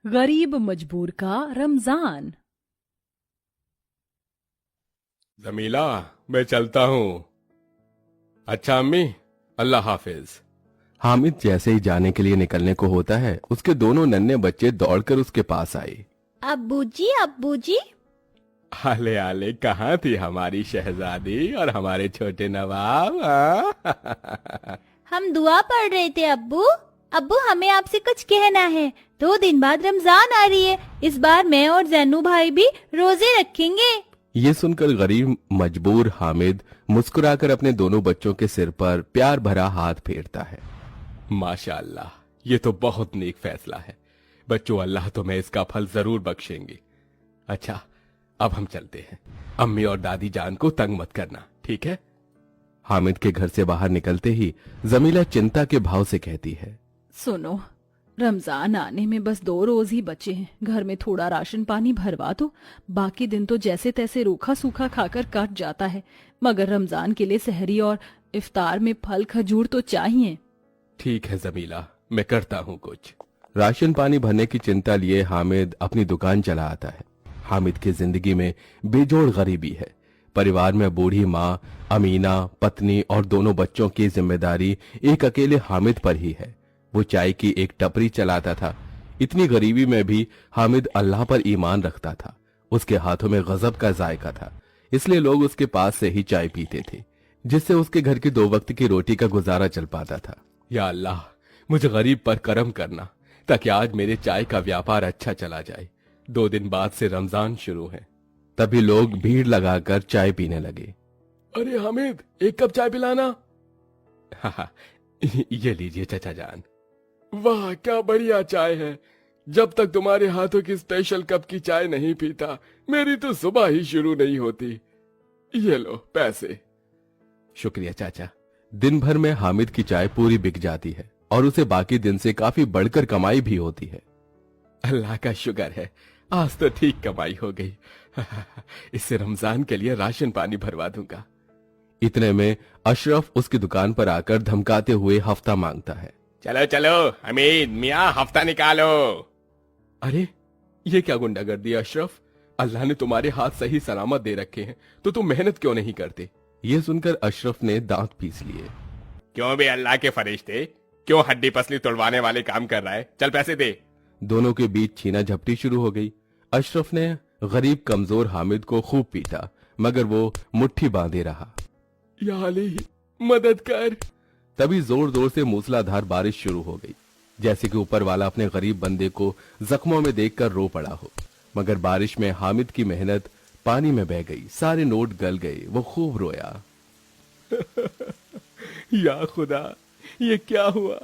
गरीब मजबूर का रमजान। जमीला, मैं चलता हूँ। अच्छा अम्मी, अल्लाह हाफिज। हामिद जैसे ही जाने के लिए निकलने को होता है, उसके दोनों नन्हे बच्चे दौड़कर उसके पास आए। अब्बूजी अब्बूजी। आले आले, कहाँ थी हमारी शहजादी और हमारे छोटे नवाब? हाँ? हम दुआ पढ़ रहे थे अब्बू। अब्बू, हमें आपसे कुछ कहना है। 2 दिन बाद रमजान आ रही है। इस बार मैं और जैनू भाई भी रोजे रखेंगे। ये सुनकर गरीब मजबूर हामिद मुस्कुराकर अपने दोनों बच्चों के सिर पर प्यार भरा हाथ फेरता है। माशाअल्लाह, ये तो बहुत नेक फैसला है। बच्चों, अल्लाह तुम्हें इसका फल जरूर बख्शेंगे। अच्छा, अब हम चलते हैं। अम्मी और दादी जान को तंग मत करना, ठीक है? हामिद के घर से बाहर निकलते ही जमीला चिंता के भाव से कहती है, सुनो, रमजान आने में बस 2 रोज ही बचे हैं। घर में थोड़ा राशन पानी भरवा दो। बाकी दिन तो जैसे तैसे रूखा सूखा खाकर कट जाता है, मगर रमजान के लिए सहरी और इफ्तार में फल खजूर तो चाहिए। ठीक है जमीला, मैं करता हूँ कुछ। राशन पानी भरने की चिंता लिए हामिद अपनी दुकान चला आता है। हामिद की जिंदगी में बेजोड़ गरीबी है। परिवार में बूढ़ी माँ अमीना, पत्नी और दोनों बच्चों की जिम्मेदारी एक अकेले हामिद पर ही है। वो चाय की एक टपरी चलाता था। इतनी गरीबी में भी हामिद अल्लाह पर ईमान रखता था। उसके हाथों में गजब का जायका था, इसलिए लोग उसके पास से ही चाय पीते थे, जिससे उसके घर की 2 वक्त की रोटी का गुजारा चल पाता था। या अल्लाह, मुझे गरीब पर करम करना, ताकि आज मेरे चाय का व्यापार अच्छा चला जाए। 2 दिन बाद से रमजान शुरू है। तभी लोग भीड़ लगाकर चाय पीने लगे। अरे हामिद, 1 कप चाय पिलाना। हाँ, ये लीजिए चाचा जान। वाह, क्या बढ़िया चाय है। जब तक तुम्हारे हाथों की स्पेशल कप की चाय नहीं पीता, मेरी तो सुबह ही शुरू नहीं होती। ये लो पैसे। शुक्रिया चाचा। दिन भर में हामिद की चाय पूरी बिक जाती है और उसे बाकी दिन से काफी बढ़कर कमाई भी होती है। अल्लाह का शुक्र है, आज तो ठीक कमाई हो गई। इससे रमजान के लिए राशन पानी भरवा दूंगा। इतने में अशरफ उसकी दुकान पर आकर धमकाते हुए हफ्ता मांगता है। चलो चलो हमीद मियाँ, हफ्ता निकालो। अरे, ये क्या गुंडागर्दी है अशरफ? अल्लाह ने तुम्हारे हाथ सही सलामत दे रखे हैं, तो तुम मेहनत क्यों नहीं करते? ये सुनकर अशरफ ने दांत पीस लिए। क्यों भी अल्लाह के फरिश्ते, क्यों हड्डी पसली तोड़वाने वाले काम कर रहा है? चल पैसे दे। दोनों के बीच छीना झपटी शुरू हो गई। अशरफ ने गरीब कमजोर हामिद को खूब पीटा, मगर वो मुट्ठी बांधे रहा। या अली, मदद कर। तभी जोर जोर से मूसलाधार बारिश शुरू हो गई, जैसे कि ऊपर वाला अपने गरीब बंदे को जख्मों में देखकर रो पड़ा हो। मगर बारिश में हामिद की मेहनत पानी में बह गई, सारे नोट गल गए। वो खूब रोया। या खुदा, ये क्या हुआ?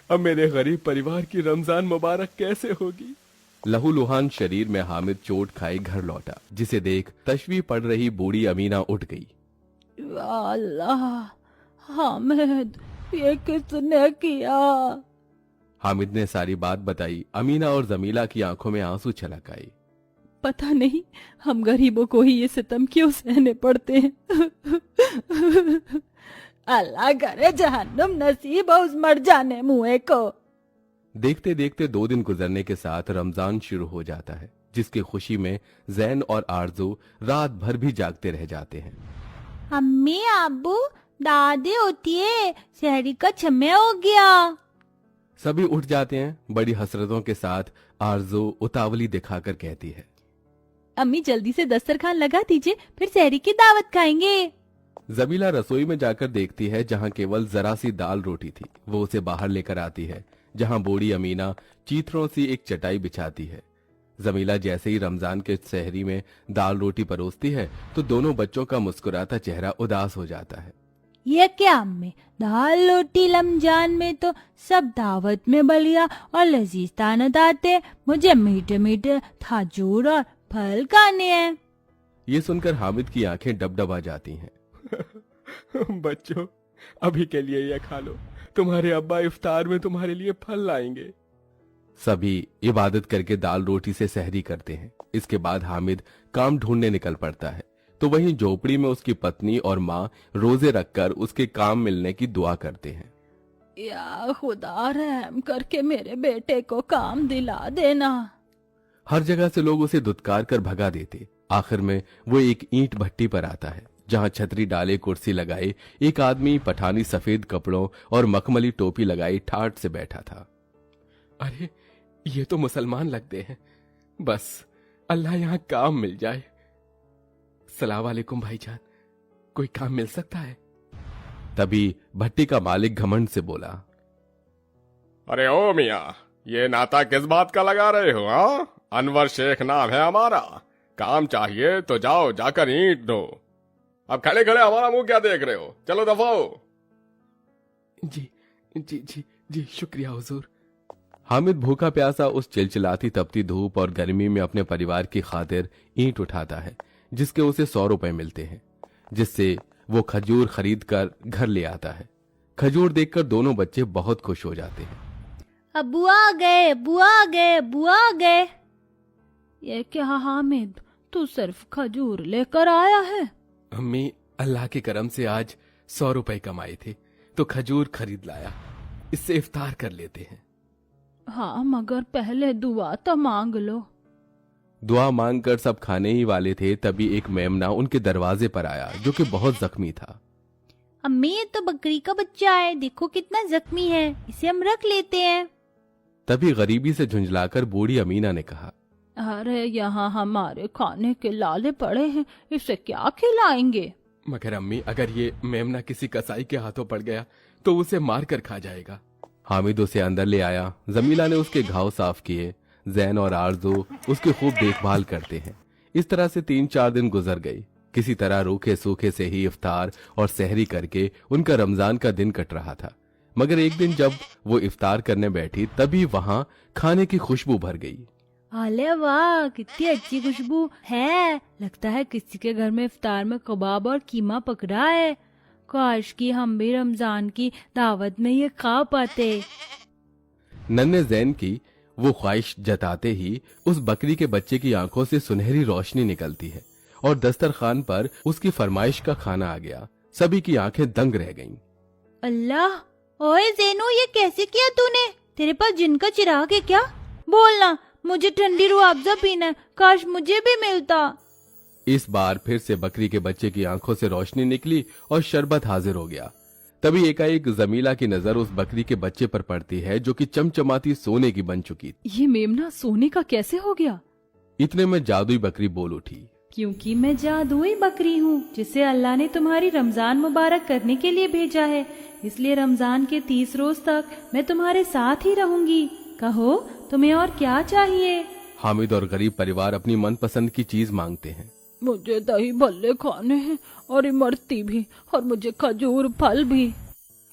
अब मेरे गरीब परिवार की रमजान मुबारक कैसे होगी? लहूलुहान शरीर में हामिद चोट खाए घर लौटा, जिसे देख तशवी पड़ रही बूढ़ी अमीना उठ गई। या अल्लाह, हामिद, ये किसने किया? हामिद ने सारी बात बताई। अमीना और जमीला की आंखों में आंसू छलक आए। पता नहीं हम गरीबों को ही ये सितम क्यों सहने पड़ते हैं। अल्लाह करे जहन्नुम नसीब हो उस मर जाने मुए को। देखते देखते 2 दिन गुजरने के साथ रमजान शुरू हो जाता है, जिसकी खुशी में जैन और आरजू रात भर भी जागते रह जाते हैं। अम्मी अब्बू दादी उठिए, शहरी का समय हो गया। सभी उठ जाते हैं। बड़ी हसरतों के साथ आरजू उतावली दिखाकर कहती है, अम्मी जल्दी से दस्तरखान लगा दीजिए, फिर सहरी की दावत खाएंगे। जमीला रसोई में जाकर देखती है, जहां केवल जरा सी दाल रोटी थी। वो उसे बाहर लेकर आती है, जहां बूढ़ी अमीना चीथड़ों सी एक चटाई बिछाती है। जमीला जैसे ही रमजान के सहरी में दाल रोटी परोसती है, तो दोनों बच्चों का मुस्कुराता चेहरा उदास हो जाता है। ये क्या अम्मी, दाल रोटी रमजान में तो सब दावत में बलिया और लजीज तानत आते। मुझे मीठे मीठे खजूर और फल खाने हैं। ये सुनकर हामिद की आंखें डबडबा जाती हैं। बच्चों, अभी के लिए ये खा लो, तुम्हारे अब्बा इफ्तार में तुम्हारे लिए फल लाएंगे। सभी इबादत करके दाल रोटी से सहरी करते हैं। इसके बाद हामिद काम ढूंढने निकल पड़ता है, तो वहीं झोपड़ी में उसकी पत्नी और माँ रोजे रखकर उसके काम मिलने की दुआ करते हैं। या खुदा, रहम करके मेरे बेटे को काम दिला देना। हर जगह से लोग उसे दुत्कार कर भगा देते। आखिर में वो एक ईंट भट्टी पर आता है, जहां छतरी डाले कुर्सी लगाए एक आदमी पठानी सफेद कपड़ों और मखमली टोपी लगाई ठाट से बैठा था। अरे ये तो मुसलमान लगते हैं, बस अल्लाह यहाँ काम मिल जाए। सलाम वालेकुम भाईजान, कोई काम मिल सकता है? तभी भट्टी का मालिक घमंड से बोला, अरे ओ मियाँ, ये नाता किस बात का लगा रहे हो? हाँ, अनवर शेख नाम है हमारा। काम चाहिए तो जाओ जाकर ईंट ढो। अब खड़े खड़े हमारा मुंह क्या देख रहे हो? चलो दफा हो। जी जी जी जी शुक्रिया हुजूर। हामिद भूखा प्यासा उस चिलचिलाती तपती धूप और गर्मी में अपने परिवार की खातिर ईंट उठाता है, जिसके उसे 100 रुपए मिलते हैं, जिससे वो खजूर खरीद कर घर ले आता है। खजूर देखकर दोनों बच्चे बहुत खुश हो जाते हैं। अब्बू आ गए, अब्बू आ गए, अब्बू आ गए। ये क्या हामिद, तू सिर्फ खजूर लेकर आया है? अम्मी, अल्लाह के करम से आज 100 रुपए कमाए थे तो खजूर खरीद लाया, इससे इफ्तार कर लेते हैं। हाँ, मगर पहले दुआ तो मांग लो। दुआ मांगकर सब खाने ही वाले थे, तभी एक मेमना उनके दरवाजे पर आया, जो कि बहुत जख्मी था। अम्मी, ये तो बकरी का बच्चा है, देखो कितना जख्मी है, इसे हम रख लेते हैं। तभी गरीबी से झुंझलाकर बूढ़ी अमीना ने कहा, अरे यहाँ हमारे खाने के लाले पड़े हैं, इसे क्या खिलाएंगे? मगर अम्मी, अगर ये मेमना किसी कसाई के हाथों पड़ गया तो उसे मार कर खा जाएगा। हामिद उसे अंदर ले आया। जमीला ने उसके घाव साफ किए। जैन और आरजू उसकी खूब देखभाल करते हैं। इस तरह से 3-4 दिन गुजर गई। किसी तरह रूखे सूखे से ही इफ्तार और सहरी करके उनका रमजान का दिन कट रहा था। मगर एक दिन जब वो इफ्तार करने बैठी, तभी वहां खाने की खुशबू भर गई। अरे वाह, कितनी अच्छी खुशबू है, लगता है किसी के घर में इफ्तार में कबाब और कीमा पकड़ा है। काश कि हम भी रमजान की दावत में ये खा पाते। नन्हे जैन की वो ख्वाहिश जताते ही उस बकरी के बच्चे की आंखों से सुनहरी रोशनी निकलती है और दस्तरखान पर उसकी फरमाइश का खाना आ गया। सभी की आंखें दंग रह गईं। अल्लाह, ओए ज़ैनू, ये कैसे किया तूने? तेरे पास जिन का चिराग है क्या? बोलना, मुझे ठंडी रूह अफ़ज़ा पीना है, काश मुझे भी मिलता। इस बार फिर से बकरी के बच्चे की आंखों से रोशनी निकली और शरबत हाजिर हो गया। तभी एकाएक जमीला की नजर उस बकरी के बच्चे पर पड़ती है, जो कि चमचमाती सोने की बन चुकी। ये मेमना सोने का कैसे हो गया? इतने में जादुई बकरी बोल उठी, क्योंकि मैं जादुई बकरी हूँ, जिसे अल्लाह ने तुम्हारी रमजान मुबारक करने के लिए भेजा है, इसलिए रमजान के 30 रोज तक मैं तुम्हारे साथ ही रहूंगी। कहो, तुम्हें और क्या चाहिए? हामिद और गरीब परिवार अपनी मनपसंद की चीज मांगते हैं। मुझे दही भल्ले खाने हैं और इमरती भी, और मुझे खजूर फल भी।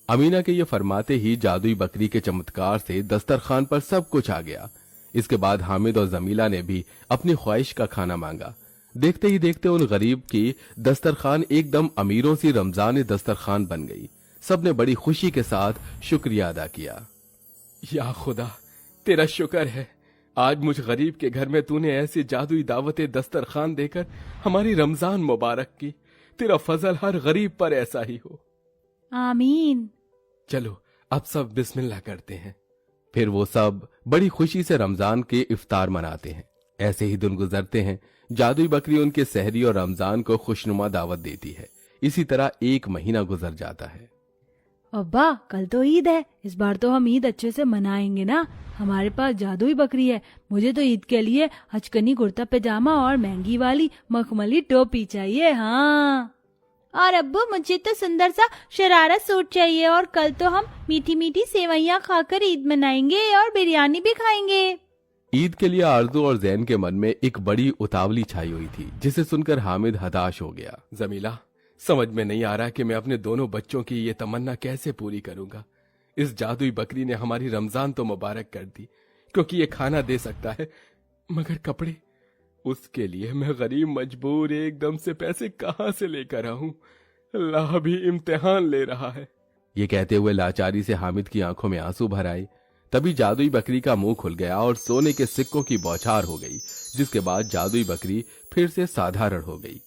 अमीना के ये फरमाते ही जादुई बकरी के चमत्कार से दस्तरखान पर सब कुछ आ गया। इसके बाद हामिद और जमीला ने भी अपनी ख्वाहिश का खाना मांगा। देखते ही देखते उन गरीब की दस्तरखान एकदम अमीरों सी रमजान दस्तरखान बन गई। सबने बड़ी खुशी के साथ शुक्रिया अदा किया। या खुदा, तेरा शुक्र है, आज मुझ गरीब के घर में तूने ऐसी जादुई दावत दस्तरखान देकर हमारी रमजान मुबारक की। तेरा फजल हर गरीब पर ऐसा ही हो। आमीन। चलो अब सब बिस्मिल्लाह करते हैं। फिर वो सब बड़ी खुशी से रमजान के इफ्तार मनाते हैं। ऐसे ही दिन गुजरते हैं। जादुई बकरी उनके सहरी और रमजान को खुशनुमा दावत देती है। इसी तरह 1 महीना गुजर जाता है। अब्बा, कल तो ईद है, इस बार तो हम ईद अच्छे से मनाएंगे ना। हमारे पास जादुई बकरी है। मुझे तो ईद के लिए हचकनी कुर्ता पैजामा और महंगी वाली मखमली टोपी चाहिए। हाँ, और अब्बू, मुझे तो सुंदर सा शरारा सूट चाहिए। और कल तो हम मीठी मीठी सेवइयाँ खाकर ईद मनाएंगे और बिरयानी भी खाएंगे। ईद के लिए आरजू और जैन के मन में एक बड़ी उतावली छाई हुई थी, जिसे सुनकर हामिद हताश हो गया। जमीला, समझ में नहीं आ रहा कि मैं अपने दोनों बच्चों की ये तमन्ना कैसे पूरी करूंगा। इस जादुई बकरी ने हमारी रमजान तो मुबारक कर दी, क्योंकि ये खाना दे सकता है, मगर कपड़े, उसके लिए मैं गरीब मजबूर एकदम से पैसे कहां से लेकर आऊं। अल्लाह भी इम्तिहान ले रहा है। ये कहते हुए लाचारी से हामिद की आंखों में आंसू भर आए। तभी जादुई बकरी का मुंह खुल गया और सोने के सिक्कों की बौछार हो गई, जिसके बाद जादुई बकरी फिर से साधारण हो गई।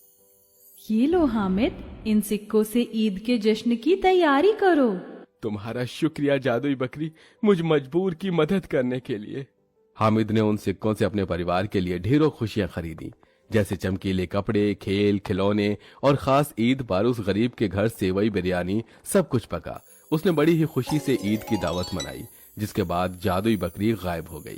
ये लो हामिद, इन सिक्कों से ईद के जश्न की तैयारी करो। तुम्हारा शुक्रिया जादुई बकरी, मुझ मजबूर की मदद करने के लिए। हामिद ने उन सिक्कों से अपने परिवार के लिए ढेरों खुशियां खरीदी, जैसे चमकीले कपड़े, खेल, खिलौने और खास ईद पर उस गरीब के घर सेवई, बिरयानी सब कुछ पका। उसने बड़ी ही खुशी से ईद की दावत मनाई, जिसके बाद जादुई बकरी गायब हो गई।